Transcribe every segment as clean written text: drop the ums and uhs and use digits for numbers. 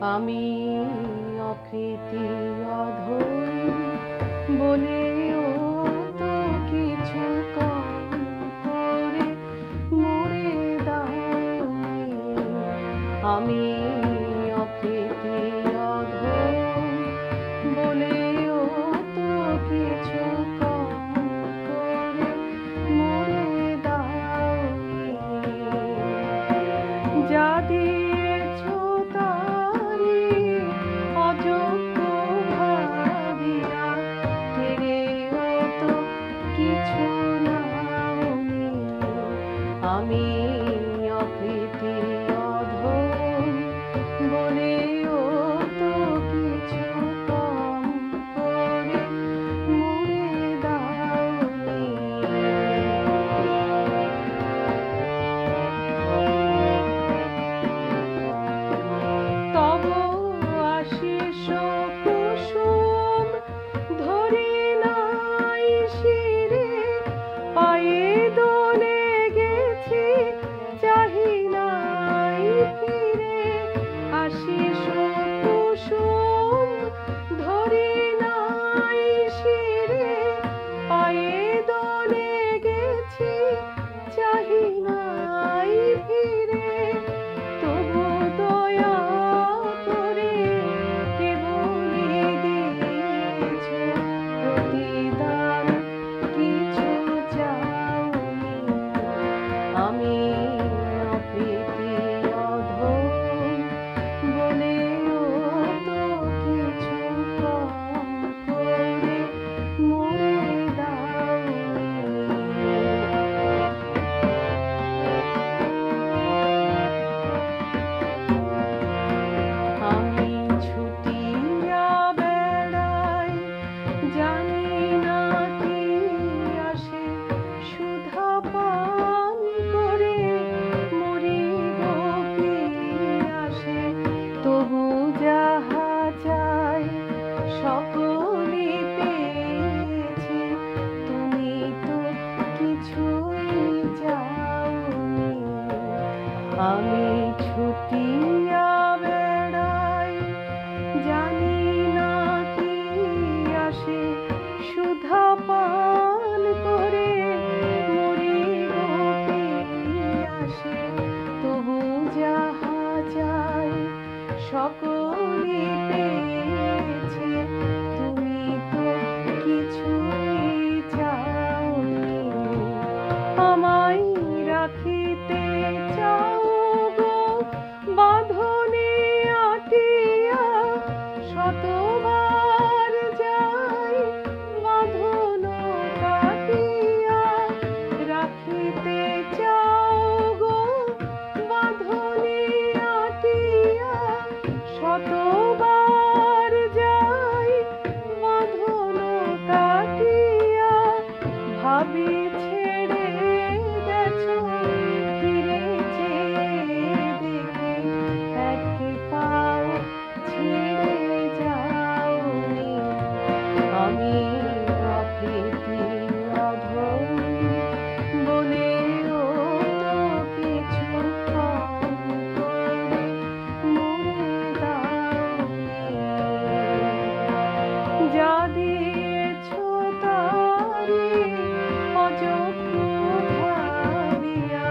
আমি অকৃতি অধম বলেও তো কিছু কম করে মরে দাওনি। আমি অকৃতি অধম বলেও তো কিছু কম করে মরে দাওনি। যা দিয়েছো তারি অযোগ্য ভাবিয়া ফিরেও তো কিছু নাওনি। আমি অকৃতি অধম বলেও তো কিছু কম করে মরে দাওনি। তব আশিস কুসুম ধরি নাই শিরে, পায়ে দোলে গেছি চাহি নাই ফিরে। আশিস কুসুম ধরি নাই শিরে, পায়ে দোলে গেছি চাহি নাই ফিরে। তবু দয়া করে কেবলই দিয়েছো প্রতিদান, কিছু চাওনি। আমি অকৃতি অধম বলেও তো কিছু কম করে মরে দাওনি। আমি ছুটিয়া বেড়াই জানি না কি আসে, সুধা পান করে মরি গো আসে। তবু যাহা চাই সকলই পেয়েছি, তুমি তো কিছুই চাওনি। আমি ছুটিয়া বেড়াই জানি না কি আসে, সুধা পান করে মরি গো আসে। তবু যাহা চাই সকলই পেয়েছি, তুমি তো কিছুই চাওনি। আমায় রাখিতে চাও গো বাঁধনে আটিয়া, শতবার যাই বাঁধন কাটিয়া। রাখিতে চাও গো বাঁধনে আটিয়া, শতবার যাই বাঁধন কাটিয়া। ভাবি ছেড়ে গেছো ফিরে চেয়ে দেখে, এক পাও ছেড়ে যাওনি। আমি অকৃতি অধম বলেও তো কিছু কম করে মরে দাওনি। যা দিয়েছো তারি অযোগ্য ভাবিয়া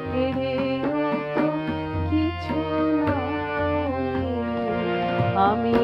ফিরেও তো কিছু নাওনি। আমি